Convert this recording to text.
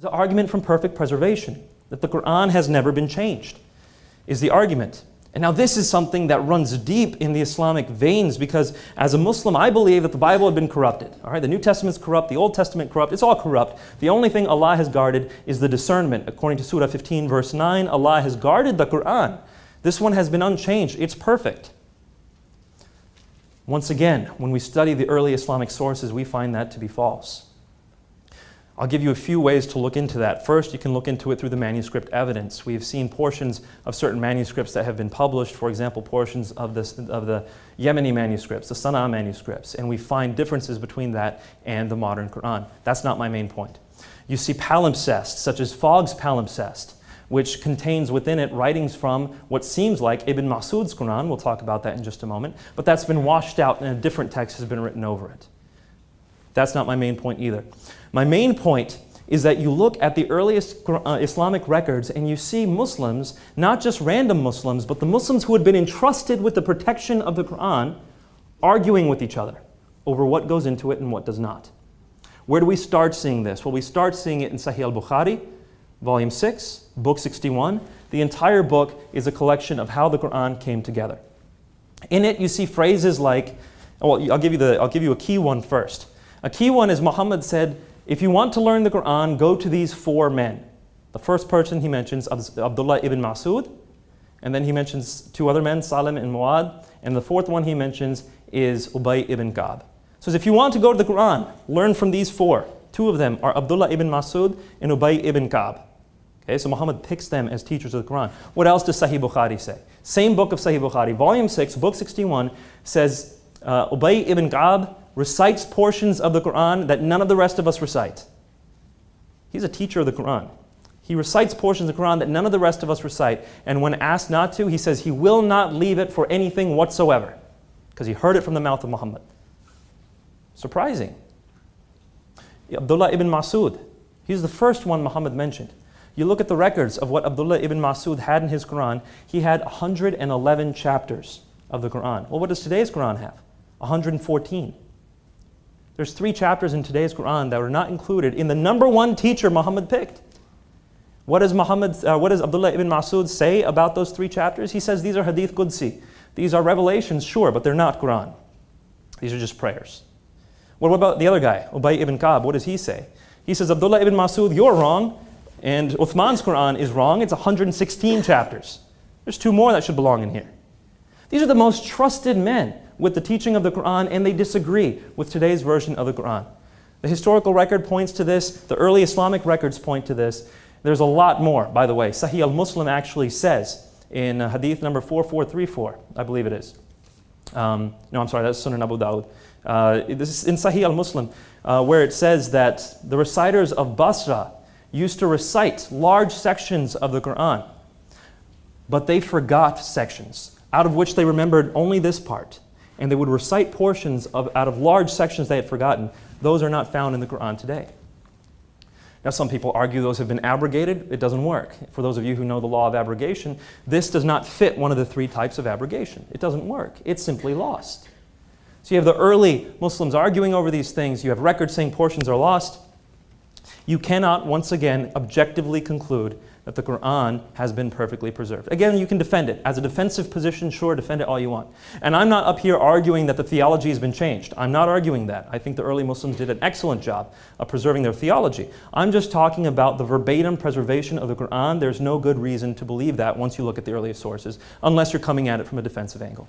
The argument from perfect preservation, that the Quran has never been changed, is the argument. And now this is something that runs deep in the Islamic veins, because as a Muslim, I believe that the Bible had been corrupted. All right, the New Testament's corrupt, the Old Testament corrupt, it's all corrupt. The only thing Allah has guarded is the discernment. According to Surah 15, verse 9, Allah has guarded the Quran. This one has been unchanged. It's perfect. Once again, when we study the early Islamic sources, we find that to be false. I'll give you a few ways to look into that. First, you can look into it through the manuscript evidence. We've seen portions of certain manuscripts that have been published, for example, portions of the Yemeni manuscripts, the Sana'a manuscripts, and we find differences between that and the modern Quran. That's not my main point. You see palimpsests, such as Fogg's palimpsest, which contains within it writings from what seems like Ibn Mas'ud's Quran. We'll talk about that in just a moment. But that's been washed out and a different text has been written over it. That's not my main point either. My main point is that you look at the earliest Islamic records and you see Muslims, not just random Muslims, but the Muslims who had been entrusted with the protection of the Quran, arguing with each other over what goes into it and what does not. Where do we start seeing this? Well, we start seeing it in Sahih al-Bukhari, Volume 6, Book 61. The entire book is a collection of how the Quran came together. In it, you see phrases like, well, I'll give you a key one first. A key one is Muhammad said, if you want to learn the Quran, go to these four men. The first person he mentions is Abdullah ibn Mas'ud, and then he mentions two other men, Salim and Mu'ad, and the fourth one he mentions is Ubay ibn Ka'b. So if you want to go to the Quran, learn from these four. Two of them are Abdullah ibn Mas'ud and Ubay ibn Ka'b. Okay, so Muhammad picks them as teachers of the Quran. What else does Sahih Bukhari say? Same book of Sahih Bukhari, Volume 6, Book 61, says Ubay ibn Ka'b recites portions of the Quran that none of the rest of us recite. He's a teacher of the Quran. He recites portions of the Quran that none of the rest of us recite, and when asked not to, he says he will not leave it for anything whatsoever, because he heard it from the mouth of Muhammad. Surprising. Abdullah ibn Mas'ud, he's the first one Muhammad mentioned. You look at the records of what Abdullah ibn Mas'ud had in his Quran, he had 111 chapters of the Quran. Well, what does today's Quran have? 114. There's 3 chapters in today's Quran that were not included in the number one teacher Muhammad picked. What does Abdullah ibn Mas'ud say about those 3 chapters? He says these are Hadith Qudsi. These are revelations, sure, but they're not Quran. These are just prayers. What about the other guy, Ubay ibn Ka'b? What does he say? He says, Abdullah ibn Mas'ud, you're wrong, and Uthman's Quran is wrong. It's 116 chapters. There's 2 more that should belong in here. These are the most trusted men with the teaching of the Quran, and they disagree with today's version of the Quran. The historical record points to this. The early Islamic records point to this. There's a lot more, by the way. Sahih al-Muslim actually says in hadith number 4434, I believe it is. No, I'm sorry, that's Sunan Abu Dawud. This is in Sahih al-Muslim, where it says that the reciters of Basra used to recite large sections of the Quran, but they forgot sections, out of which they remembered only this part. And they would recite portions out of large sections they had forgotten. Those are not found in the Quran today. Now, some people argue those have been abrogated. It doesn't work. For those of you who know the law of abrogation, this does not fit one of the 3 types of abrogation. It doesn't work. It's simply lost. So you have the early Muslims arguing over these things. You have records saying portions are lost. You cannot, once again, objectively conclude that the Quran has been perfectly preserved. Again, you can defend it. As a defensive position, sure, defend it all you want. And I'm not up here arguing that the theology has been changed. I'm not arguing that. I think the early Muslims did an excellent job of preserving their theology. I'm just talking about the verbatim preservation of the Quran. There's no good reason to believe that once you look at the earliest sources, unless you're coming at it from a defensive angle.